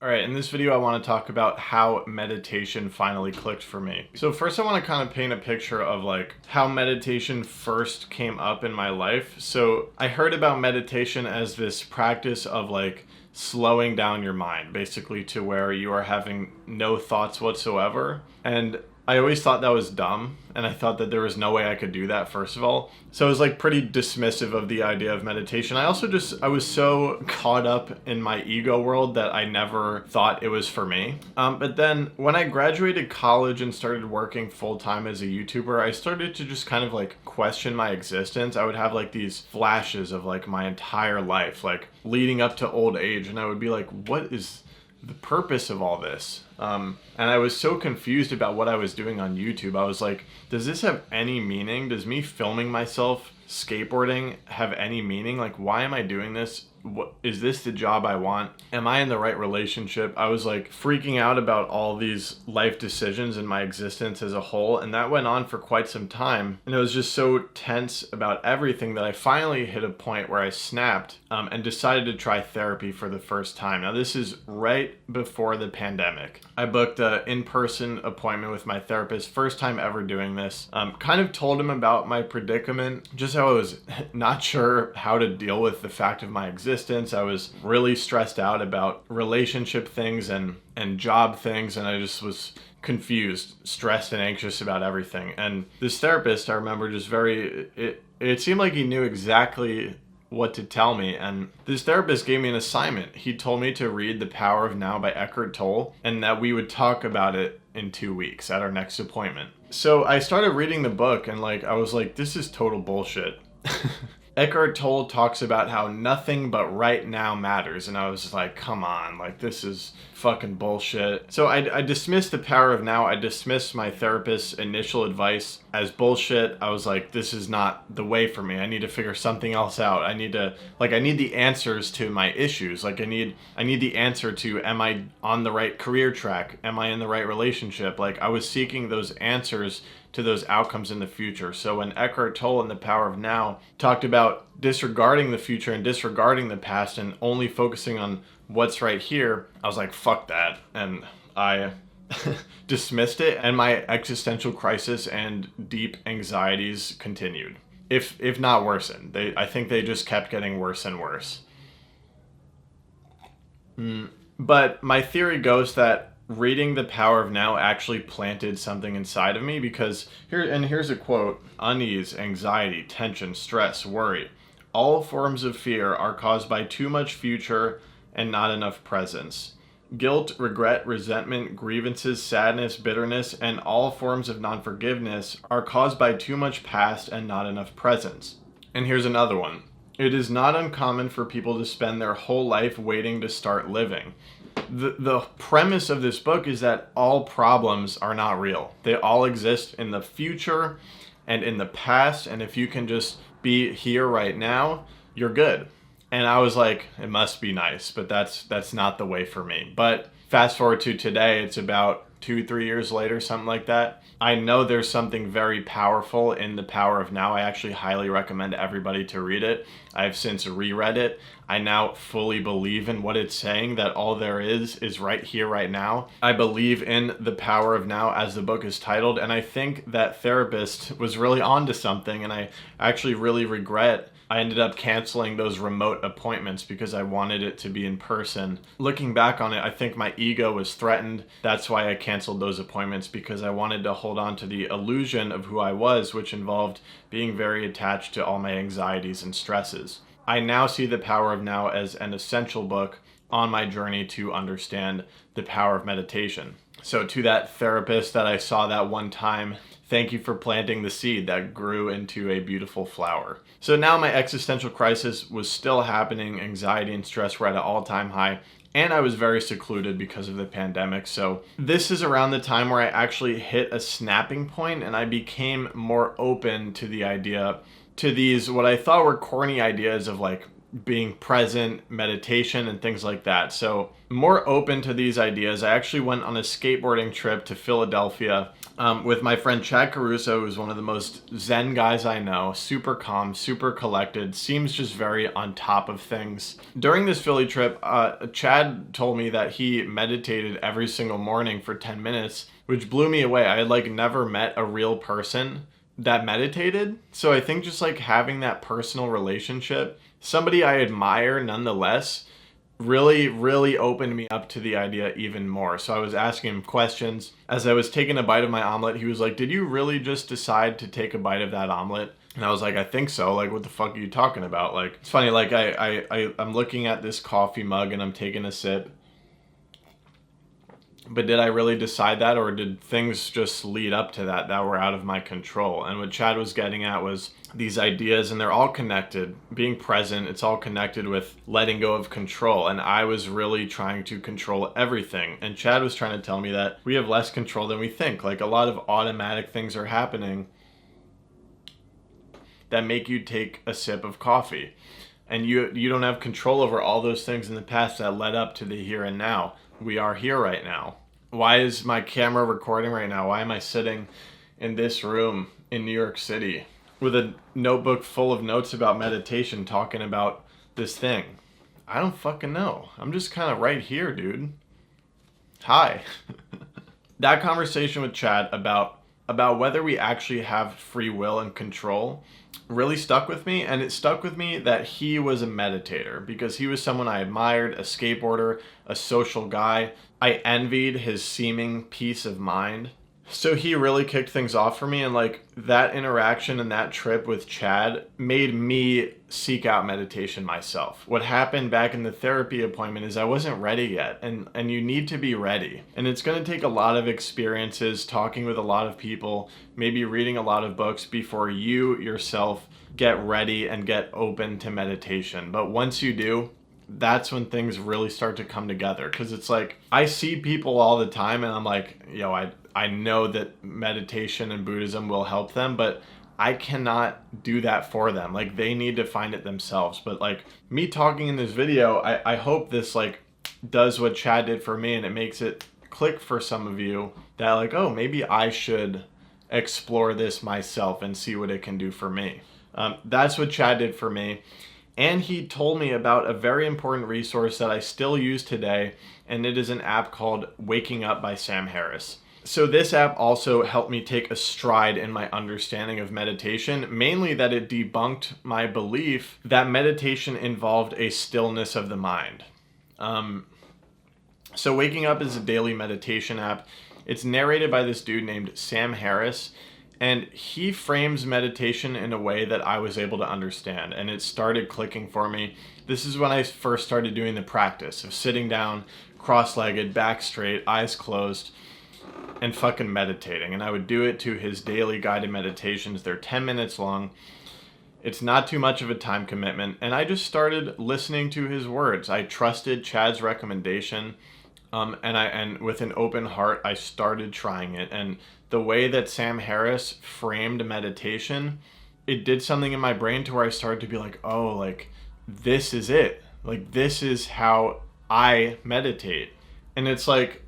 All right, in this video, I want to talk about how meditation finally clicked for me. So first I want to kind of paint a picture of like how meditation first came up in my life. So I heard about meditation as this practice of like slowing down your mind, basically to where you are having no thoughts whatsoever. And I always thought that was dumb, and I thought that there was no way I could do that, first of all. So I was like pretty dismissive of the idea of meditation. I was so caught up in my ego world that I never thought it was for me. But then when I graduated college and started working full-time as a YouTuber, I started to just kind of like question my existence. I would have like these flashes of like my entire life, like leading up to old age, and I would be like, what is the purpose of all this? And I was so confused about what I was doing on YouTube. I was like, does this have any meaning? Does me filming myself skateboarding have any meaning? Like, why am I doing this? What is this the job I want? Am I in the right relationship? I was like freaking out about all these life decisions in my existence as a whole, and that went on for quite some time. And it was just so tense about everything that I finally hit a point where I snapped and decided to try therapy for the first time. Now this is right before the pandemic. I booked an in-person appointment with my therapist, first time ever doing this. Kind of told him about my predicament, just how I was not sure how to deal with the fact of my existence. I was really stressed out about relationship things and job things, and I just was confused, stressed, and anxious about everything. And this therapist, I remember, just it seemed like he knew exactly what to tell me. And this therapist gave me an assignment. He told me to read The Power of Now by Eckhartt Tolle, and that we would talk about it in 2 weeks at our next appointment. So I started reading the book, and I was like, this is total bullshit. Eckhartt Tolle talks about how nothing but right now matters, and I was like, come on, like this is fucking bullshit. So I dismissed The Power of Now. I dismissed my therapist's initial advice as bullshit. I was like, this is not the way for me. I need to figure something else out. I need the answers to my issues. Like I need the answer to, am I on the right career track? Am I in the right relationship? Like I was seeking those answers to those outcomes in the future. So when Eckhartt Tolle in The Power of Now talked about disregarding the future and disregarding the past and only focusing on what's right here, I was like, fuck that. And I dismissed it, and my existential crisis and deep anxieties continued. If not worsened. I think they just kept getting worse and worse. But my theory goes that reading The Power of Now actually planted something inside of me, because here's a quote: unease, anxiety, tension, stress, worry. All forms of fear are caused by too much future and not enough presence. Guilt, regret, resentment, grievances, sadness, bitterness, and all forms of non-forgiveness are caused by too much past and not enough presence. And here's another one. It is not uncommon for people to spend their whole life waiting to start living. The premise of this book is that all problems are not real. They all exist in the future and in the past, and if you can just be here right now, you're good. And I was like, it must be nice, but that's not the way for me. But fast forward to today, it's about 2-3 years later, something like that. I know there's something very powerful in The Power of Now. I actually highly recommend everybody to read it. I've since reread it. I now fully believe in what it's saying, that all there is right here, right now. I believe in The Power of Now, as the book is titled, and I think that therapist was really onto something, and I actually really regret I ended up canceling those remote appointments because I wanted it to be in person. Looking back on it, I think my ego was threatened. That's why I canceled those appointments, because I wanted to hold on to the illusion of who I was, which involved being very attached to all my anxieties and stresses. I now see The Power of Now as an essential book on my journey to understand the power of meditation. So to that therapist that I saw that one time, thank you for planting the seed that grew into a beautiful flower. So now my existential crisis was still happening. Anxiety and stress were at an all-time high, and I was very secluded because of the pandemic. So this is around the time where I actually hit a snapping point, and I became more open to the idea, to these what I thought were corny ideas of like being present, meditation, and things like that. So more open to these ideas. I actually went on a skateboarding trip to Philadelphia with my friend Chad Caruso, who's one of the most zen guys I know. Super calm, super collected, seems just very on top of things. During this Philly trip, Chad told me that he meditated every single morning for 10 minutes, which blew me away. I had like never met a real person that meditated. So I think just like having that personal relationship, somebody I admire nonetheless, really opened me up to the idea even more. So I was asking him questions. As I was taking a bite of my omelet, he was like, "Did you really just decide to take a bite of that omelet?" And I was like, "I think so. Like, what the fuck are you talking about?" Like, it's funny, like I'm looking at this coffee mug and I'm taking a sip. But did I really decide that, or did things just lead up to that were out of my control? And what Chad was getting at was these ideas, and they're all connected. Being present, it's all connected with letting go of control. And I was really trying to control everything. And Chad was trying to tell me that we have less control than we think. Like, a lot of automatic things are happening that make you take a sip of coffee. And you don't have control over all those things in the past that led up to the here and now. We are here right now. Why is my camera recording right now? Why am I sitting in this room in New York City with a notebook full of notes about meditation talking about this thing? I don't fucking know. I'm just kind of right here, dude. Hi. That conversation with Chad about whether we actually have free will and control really stuck with me. And it stuck with me that he was a meditator, because he was someone I admired, a skateboarder, a social guy. I envied his seeming peace of mind. So he really kicked things off for me, and like that interaction and that trip with Chad made me seek out meditation myself. What happened back in the therapy appointment is I wasn't ready yet, and you need to be ready. And it's going to take a lot of experiences, talking with a lot of people, maybe reading a lot of books before you yourself get ready and get open to meditation. But once you do, that's when things really start to come together. Because it's like, I see people all the time and I'm like, yo, I know that meditation and Buddhism will help them, but I cannot do that for them. Like, they need to find it themselves. But like me talking in this video, I hope this like does what Chad did for me, and it makes it click for some of you that like, oh, maybe I should explore this myself and see what it can do for me. That's what Chad did for me. And he told me about a very important resource that I still use today, and it is an app called Waking Up by Sam Harris. So this app also helped me take a stride in my understanding of meditation, mainly that it debunked my belief that meditation involved a stillness of the mind. So Waking Up is a daily meditation app. It's narrated by this dude named Sam Harris, and he frames meditation in a way that I was able to understand, and it started clicking for me. This is when I first started doing the practice of sitting down, cross-legged, back straight, eyes closed, and fucking meditating. And I would do it to his daily guided meditations. They're 10 minutes long. It's not too much of a time commitment. And I just started listening to his words. I trusted Chad's recommendation. And with an open heart, I started trying it. And the way that Sam Harris framed meditation, it did something in my brain to where I started to be like, oh, like, this is it. Like, this is how I meditate. And it's like,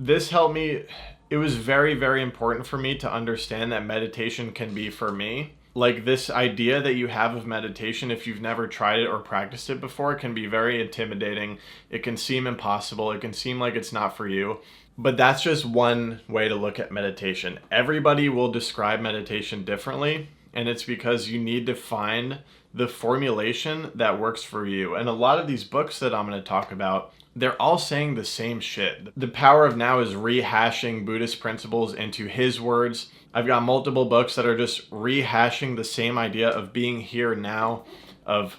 this helped me. It was very, very important for me to understand that meditation can be for me. Like, this idea that you have of meditation, if you've never tried it or practiced it before, can be very intimidating. It can seem impossible. It can seem like it's not for you. But that's just one way to look at meditation. Everybody will describe meditation differently, and it's because you need to find the formulation that works for you. And a lot of these books that I'm going to talk about, they're all saying the same shit. The Power of Now is rehashing Buddhist principles into his words. I've got multiple books that are just rehashing the same idea of being here now, of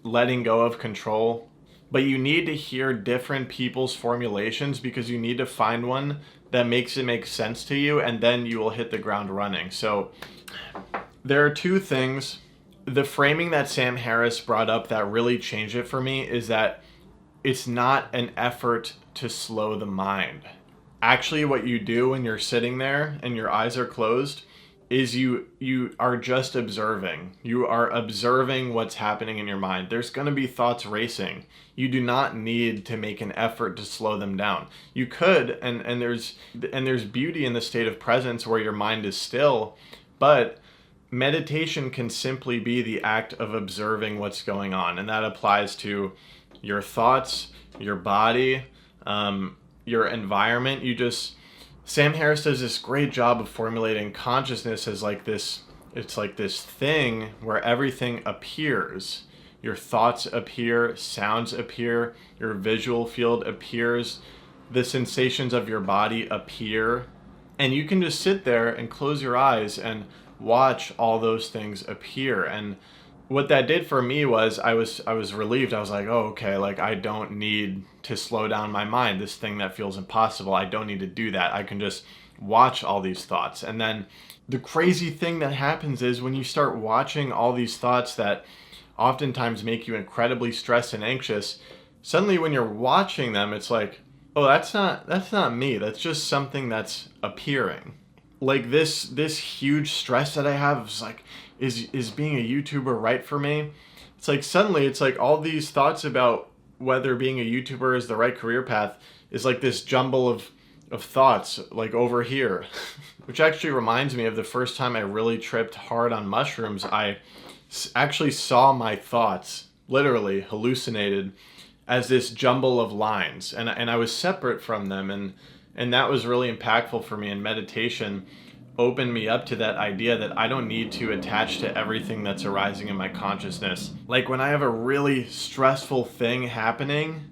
letting go of control. But you need to hear different people's formulations, because you need to find one that makes it make sense to you, and then you will hit the ground running. So there are two things. The framing that Sam Harris brought up that really changed it for me is that it's not an effort to slow the mind. Actually, what you do when you're sitting there and your eyes are closed is you are just observing. You are observing what's happening in your mind. There's going to be thoughts racing. You do not need to make an effort to slow them down. You could, and there's beauty in the state of presence where your mind is still, but meditation can simply be the act of observing what's going on, and that applies to your thoughts, your body, your environment. Sam Harris does this great job of formulating consciousness as like this, it's like this thing where everything appears. Your thoughts appear, sounds appear, your visual field appears, the sensations of your body appear, and you can just sit there and close your eyes and watch all those things appear. And what that did for me was I was relieved. I was like, oh, okay, like I don't need to slow down my mind. This thing that feels impossible, I don't need to do that. I can just watch all these thoughts. And then the crazy thing that happens is when you start watching all these thoughts that oftentimes make you incredibly stressed and anxious, suddenly when you're watching them, it's like, oh, that's not me. That's just something that's appearing. Like this huge stress that I have is like, is being a YouTuber right for me? It's like suddenly it's like all these thoughts about whether being a YouTuber is the right career path is like this jumble of thoughts like over here. Which actually reminds me of the first time I really tripped hard on mushrooms. I actually saw my thoughts, literally hallucinated, as this jumble of lines, and I was separate from them, and that was really impactful for me. And meditation opened me up to that idea that I don't need to attach to everything that's arising in my consciousness. Like when I have a really stressful thing happening,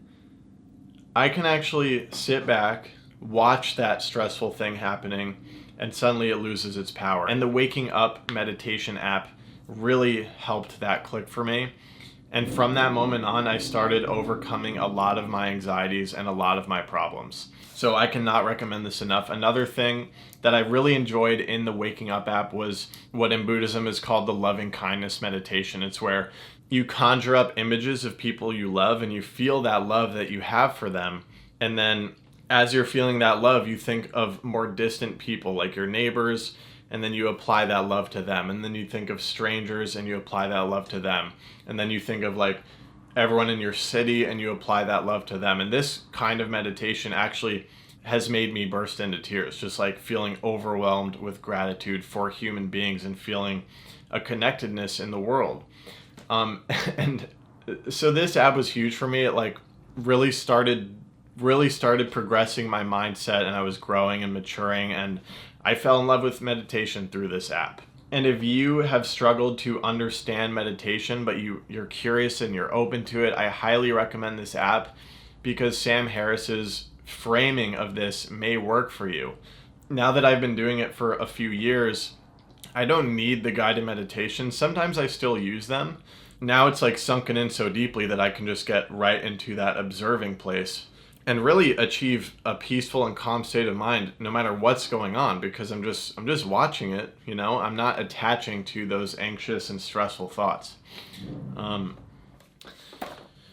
I can actually sit back, watch that stressful thing happening, and suddenly it loses its power. And the Waking Up meditation app really helped that click for me. And from that moment on, I started overcoming a lot of my anxieties and a lot of my problems. So I cannot recommend this enough. Another thing that I really enjoyed in the Waking Up app was what in Buddhism is called the loving kindness meditation. It's where you conjure up images of people you love and you feel that love that you have for them. And then as you're feeling that love, you think of more distant people like your neighbors, and then you apply that love to them. And then you think of strangers and you apply that love to them. And then you think of like everyone in your city and you apply that love to them. And this kind of meditation actually has made me burst into tears, just like feeling overwhelmed with gratitude for human beings and feeling a connectedness in the world. And so this app was huge for me. It like really started progressing my mindset, and I was growing and maturing, and I fell in love with meditation through this app. And if you have struggled to understand meditation, but you're curious and you're open to it, I highly recommend this app because Sam Harris's framing of this may work for you. Now that I've been doing it for a few years, I don't need the guided meditation. Sometimes I still use them. Now it's like sunken in so deeply that I can just get right into that observing place and really achieve a peaceful and calm state of mind no matter what's going on, because I'm just watching it, you know? I'm not attaching to those anxious and stressful thoughts.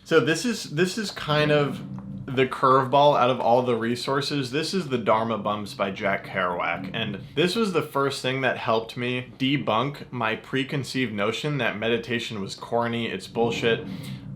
So this is kind of the curveball out of all the resources. This is the Dharma Bums by Jack Kerouac, and this was the first thing that helped me debunk my preconceived notion that meditation was corny, it's bullshit,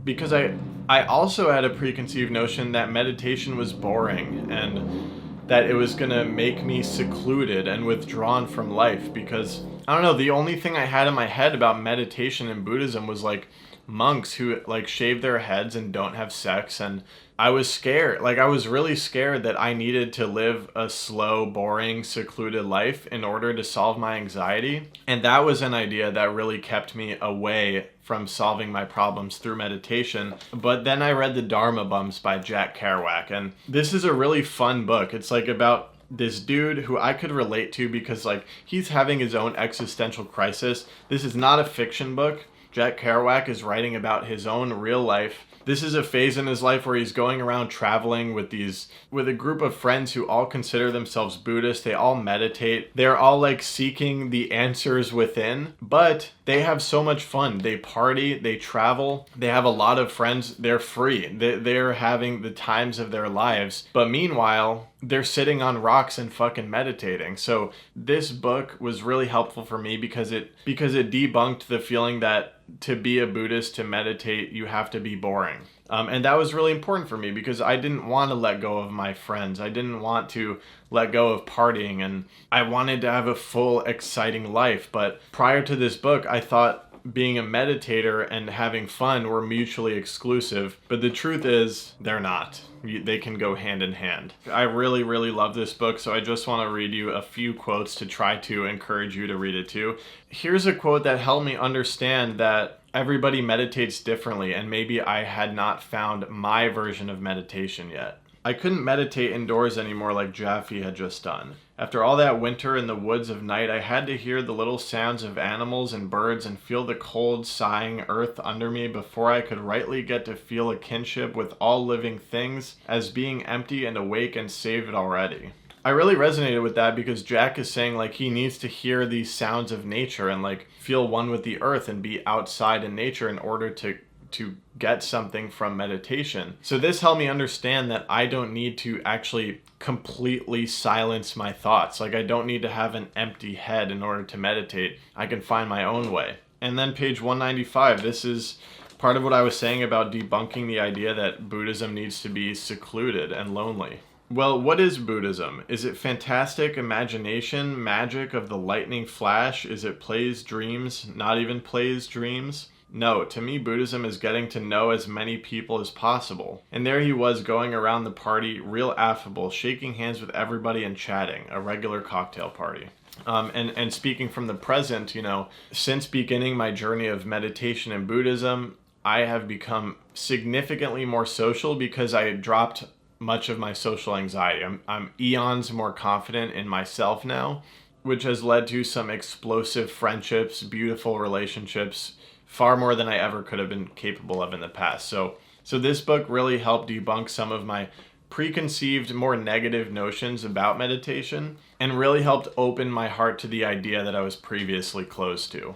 because I also had a preconceived notion that meditation was boring and that it was gonna make me secluded and withdrawn from life, because I don't know, the only thing I had in my head about meditation in Buddhism was like monks who like shave their heads and don't have sex, and I was scared. Like I was really scared that I needed to live a slow, boring, secluded life in order to solve my anxiety. And that was an idea that really kept me away from solving my problems through meditation. But then I read the Dharma Bums by Jack Kerouac, and this is a really fun book. It's like about this dude who I could relate to because like he's having his own existential crisis. This is not a fiction book. Jack Kerouac is writing about his own real life. This is a phase in his life where he's going around traveling with a group of friends who all consider themselves Buddhist. They all meditate. They're all like seeking the answers within, but they have so much fun. They party, they travel, they have a lot of friends, they're free. They're having the times of their lives. But meanwhile, they're sitting on rocks and fucking meditating. So this book was really helpful for me because it debunked the feeling that to be a Buddhist, to meditate, you have to be boring. And that was really important for me because I didn't want to let go of my friends. I didn't want to let go of partying, and I wanted to have a full, exciting life. But prior to this book, I thought being a meditator and having fun were mutually exclusive. But the truth is, they're not. They can go hand in hand. I really, really love this book, so I just want to read you a few quotes to try to encourage you to read it too. Here's a quote that helped me understand that everybody meditates differently, and maybe I had not found my version of meditation yet. I couldn't meditate indoors anymore like Jaffe had just done. After all that winter in the woods of night, I had to hear the little sounds of animals and birds and feel the cold, sighing earth under me before I could rightly get to feel a kinship with all living things as being empty and awake and saved already. I really resonated with that because Jack is saying like he needs to hear these sounds of nature and like feel one with the earth and be outside in nature in order to get something from meditation. So this helped me understand that I don't need to actually completely silence my thoughts. Like I don't need to have an empty head in order to meditate. I can find my own way. And then page 195, this is part of what I was saying about debunking the idea that Buddhism needs to be secluded and lonely. Well, what is Buddhism? Is it fantastic imagination, magic of the lightning flash? Is it plays dreams, not even plays dreams? No, to me, Buddhism is getting to know as many people as possible. And there he was going around the party, real affable, shaking hands with everybody and chatting, a regular cocktail party. And speaking from the present, since beginning my journey of meditation and Buddhism, I have become significantly more social because I dropped much of my social anxiety. I'm eons more confident in myself now, which has led to some explosive friendships, beautiful relationships, far more than I ever could have been capable of in the past. So this book really helped debunk some of my preconceived, more negative notions about meditation and really helped open my heart to the idea that I was previously closed to.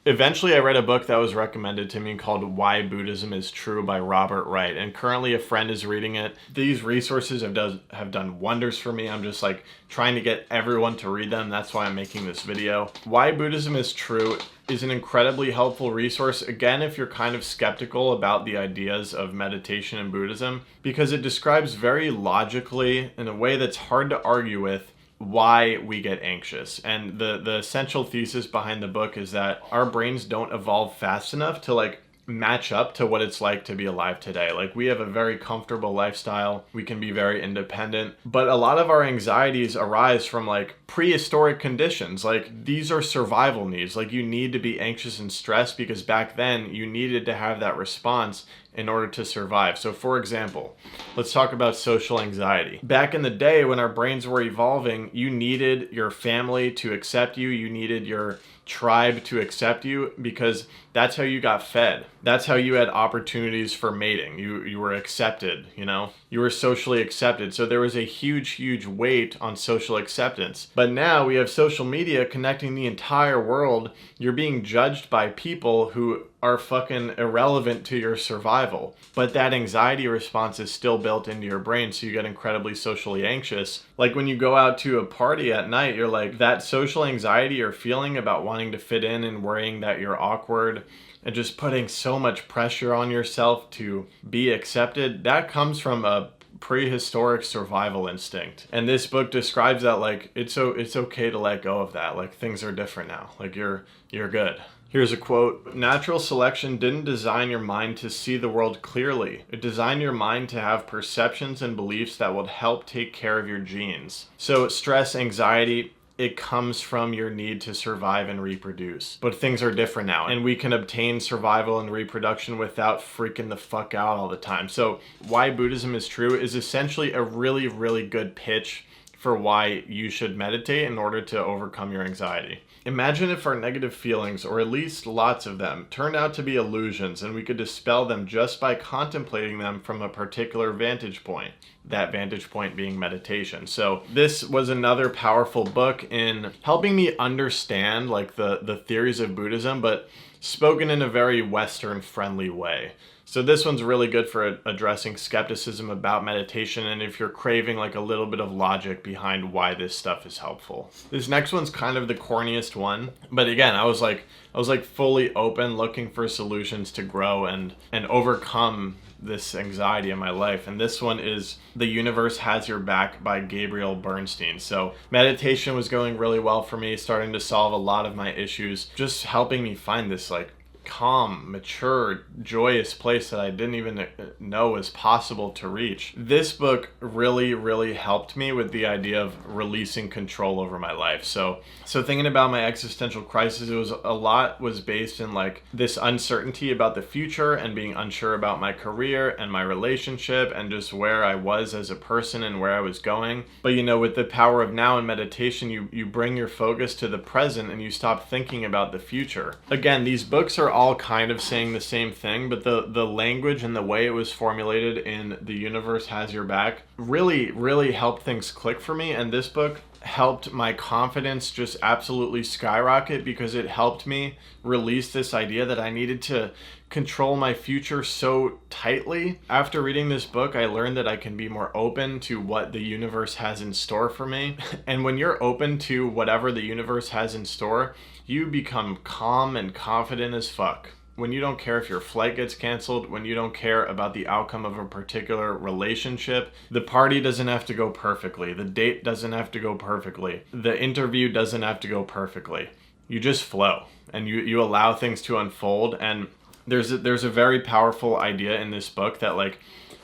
Eventually, I read a book that was recommended to me called Why Buddhism is True by Robert Wright, and currently a friend is reading it. These resources have done wonders for me. I'm just like trying to get everyone to read them. That's why I'm making this video. Why Buddhism is True is an incredibly helpful resource, again, if you're kind of skeptical about the ideas of meditation and Buddhism, because it describes very logically, in a way that's hard to argue with, why we get anxious. And the essential thesis behind the book is that our brains don't evolve fast enough to like match up to what it's like to be alive today. Like we have a very comfortable lifestyle, we can be very independent, but a lot of our anxieties arise from like prehistoric conditions. Like these are survival needs. Like you need to be anxious and stressed because back then you needed to have that response in order to survive. So for example, let's talk about social anxiety. Back in the day when our brains were evolving, you needed your family to accept you, you needed your tribe to accept you because that's how you got fed. That's how you had opportunities for mating. You were accepted, you were socially accepted. So there was a huge weight on social acceptance. But now we have social media connecting the entire world. You're being judged by people who are fucking irrelevant to your survival. But that anxiety response is still built into your brain, so you get incredibly socially anxious. Like when you go out to a party at night, you're like, that social anxiety you're feeling about wanting to fit in and worrying that you're awkward and just putting so much pressure on yourself to be accepted, that comes from a prehistoric survival instinct. And this book describes that like it's okay to let go of that. Like things are different now. Like you're good. Here's a quote. Natural selection didn't design your mind to see the world clearly. It designed your mind to have perceptions and beliefs that would help take care of your genes. So stress, anxiety, it comes from your need to survive and reproduce. But things are different now, and we can obtain survival and reproduction without freaking the fuck out all the time. So Why Buddhism is True is essentially a really good pitch for why you should meditate in order to overcome your anxiety. Imagine if our negative feelings, or at least lots of them, turned out to be illusions and we could dispel them just by contemplating them from a particular vantage point. That vantage point being meditation. So this was another powerful book in helping me understand like the theories of Buddhism, but spoken in a very Western friendly way. So this one's really good for addressing skepticism about meditation, and if you're craving like a little bit of logic behind why this stuff is helpful. This next one's kind of the corniest one, but again, I was like fully open, looking for solutions to grow and overcome this anxiety in my life. And this one is The Universe Has Your Back by Gabriel Bernstein. So meditation was going really well for me, starting to solve a lot of my issues, just helping me find this like calm, mature, joyous place that I didn't even know was possible to reach. This book really, really helped me with the idea of releasing control over my life. So thinking about my existential crisis, a lot was based in like this uncertainty about the future and being unsure about my career and my relationship and just where I was as a person and where I was going. But you know, with the power of now and meditation, you bring your focus to the present and you stop thinking about the future. Again, these books are all kind of saying the same thing, but the language and the way it was formulated in The Universe Has Your Back really, really helped things click for me. And this book helped my confidence just absolutely skyrocket because it helped me release this idea that I needed to control my future so tightly. After reading this book, I learned that I can be more open to what the universe has in store for me. And when you're open to whatever the universe has in store, you become calm and confident as fuck. When you don't care if your flight gets canceled, when you don't care about the outcome of a particular relationship, the party doesn't have to go perfectly, the date doesn't have to go perfectly, the interview doesn't have to go perfectly. You just flow and you allow things to unfold. And there's a very powerful idea in this book that like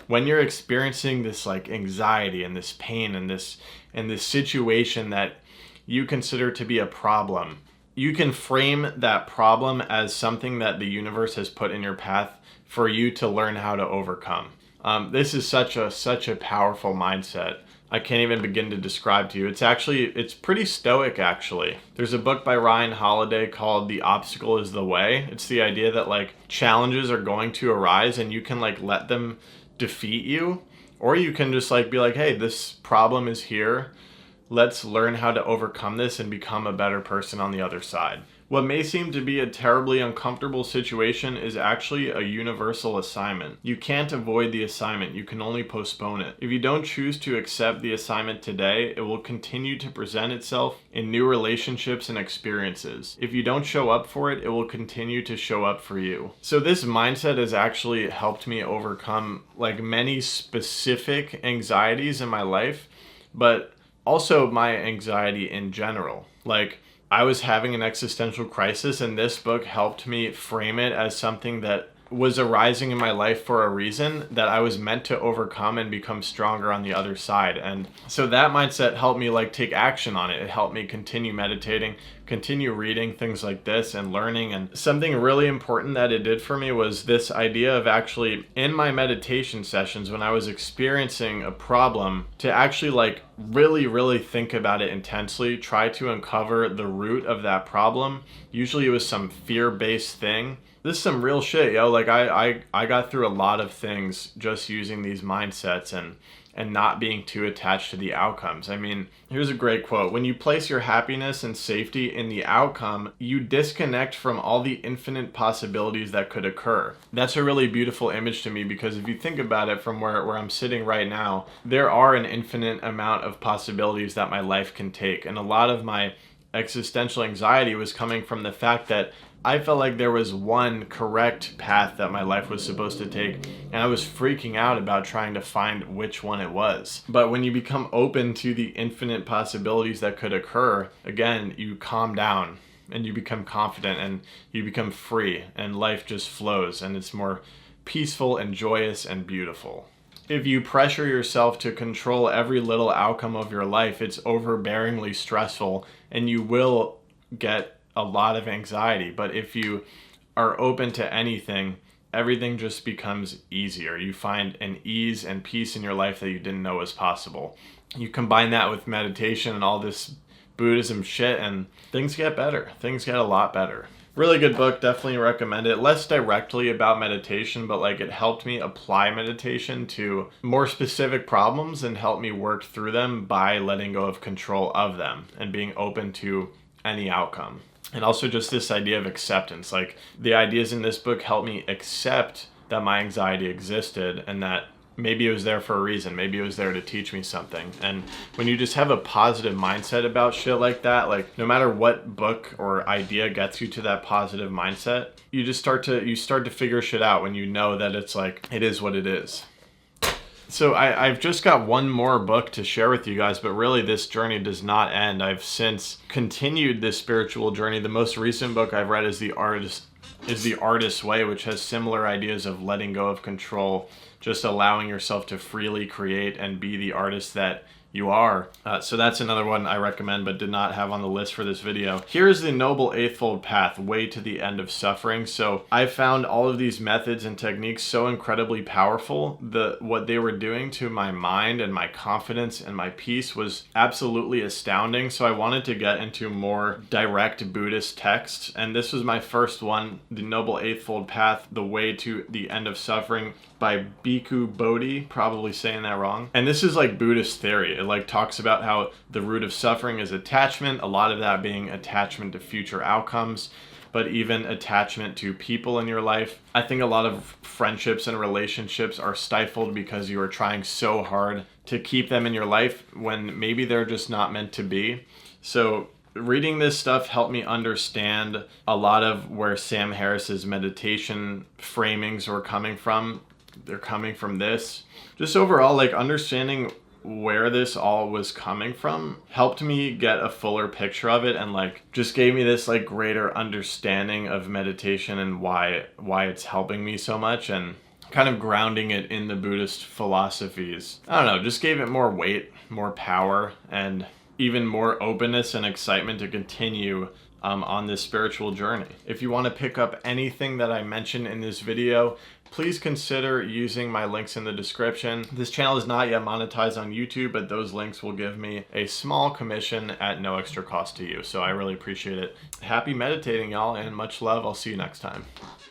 when you're experiencing this like anxiety and this pain and this situation that you consider to be a problem, you can frame that problem as something that the universe has put in your path for you to learn how to overcome. This is such a powerful mindset. I can't even begin to describe to you. It's pretty stoic actually. There's a book by Ryan Holiday called The Obstacle is the Way. It's the idea that like challenges are going to arise and you can like let them defeat you, or you can just like be like, hey, this problem is here. Let's learn how to overcome this and become a better person on the other side. What may seem to be a terribly uncomfortable situation is actually a universal assignment. You can't avoid the assignment, you can only postpone it. If you don't choose to accept the assignment today, it will continue to present itself in new relationships and experiences. If you don't show up for it, it will continue to show up for you. So this mindset has actually helped me overcome like many specific anxieties in my life, but also my anxiety in general. Like I was having an existential crisis and this book helped me frame it as something that was arising in my life for a reason that I was meant to overcome and become stronger on the other side. And so that mindset helped me like take action on it. It helped me continue meditating, continue reading things like this and learning. And something really important that it did for me was this idea of actually in my meditation sessions when I was experiencing a problem to actually like really, really think about it intensely, try to uncover the root of that problem. Usually it was some fear-based thing. This is some real shit, yo. Like I got through a lot of things just using these mindsets and not being too attached to the outcomes. I mean, here's a great quote. When you place your happiness and safety in the outcome, you disconnect from all the infinite possibilities that could occur. That's a really beautiful image to me because if you think about it from where I'm sitting right now, there are an infinite amount of possibilities that my life can take. And a lot of my existential anxiety was coming from the fact that I felt like there was one correct path that my life was supposed to take, and I was freaking out about trying to find which one it was. But when you become open to the infinite possibilities that could occur, again, you calm down and you become confident and you become free and life just flows and it's more peaceful and joyous and beautiful. If you pressure yourself to control every little outcome of your life, it's overbearingly stressful and you will get a lot of anxiety. But if you are open to anything, everything just becomes easier. You find an ease and peace in your life that you didn't know was possible. You combine that with meditation and all this Buddhism shit, and things get better. Things get a lot better. Really good book, definitely recommend it. Less directly about meditation, but like it helped me apply meditation to more specific problems and help me work through them by letting go of control of them and being open to any outcome. And also just this idea of acceptance. Like the ideas in this book help me accept that my anxiety existed and that maybe it was there for a reason. Maybe it was there to teach me something. And when you just have a positive mindset about shit like that, like no matter what book or idea gets you to that positive mindset, you just start to figure shit out when you know that it's like, it is what it is. So I've just got one more book to share with you guys, but really this journey does not end. I've since continued this spiritual journey. The most recent book I've read is The Artist's Way, which has similar ideas of letting go of control, just allowing yourself to freely create and be the artist that you are. So that's another one I recommend but did not have on the list for this video. Here's The Noble Eightfold Path, Way to the End of Suffering. So I found all of these methods and techniques so incredibly powerful. What they were doing to my mind and my confidence and my peace was absolutely astounding. So I wanted to get into more direct Buddhist texts, and this was my first one, The Noble Eightfold Path, The Way to the End of Suffering by Bhikkhu Bodhi, probably saying that wrong. And this is like Buddhist theory. It like talks about how the root of suffering is attachment, a lot of that being attachment to future outcomes, but even attachment to people in your life. I think a lot of friendships and relationships are stifled because you are trying so hard to keep them in your life when maybe they're just not meant to be. So reading this stuff helped me understand a lot of where Sam Harris's meditation framings were coming from. They're coming from this. Just overall, like understanding where this all was coming from helped me get a fuller picture of it, and like just gave me this like greater understanding of meditation and why it's helping me so much, and kind of grounding it in the Buddhist philosophies. I don't know, just gave it more weight, more power, and even more openness and excitement to continue on this spiritual journey. If you want to pick up anything that I mentioned in this video, please consider using my links in the description. This channel is not yet monetized on YouTube, but those links will give me a small commission at no extra cost to you. So I really appreciate it. Happy meditating, y'all, and much love. I'll see you next time.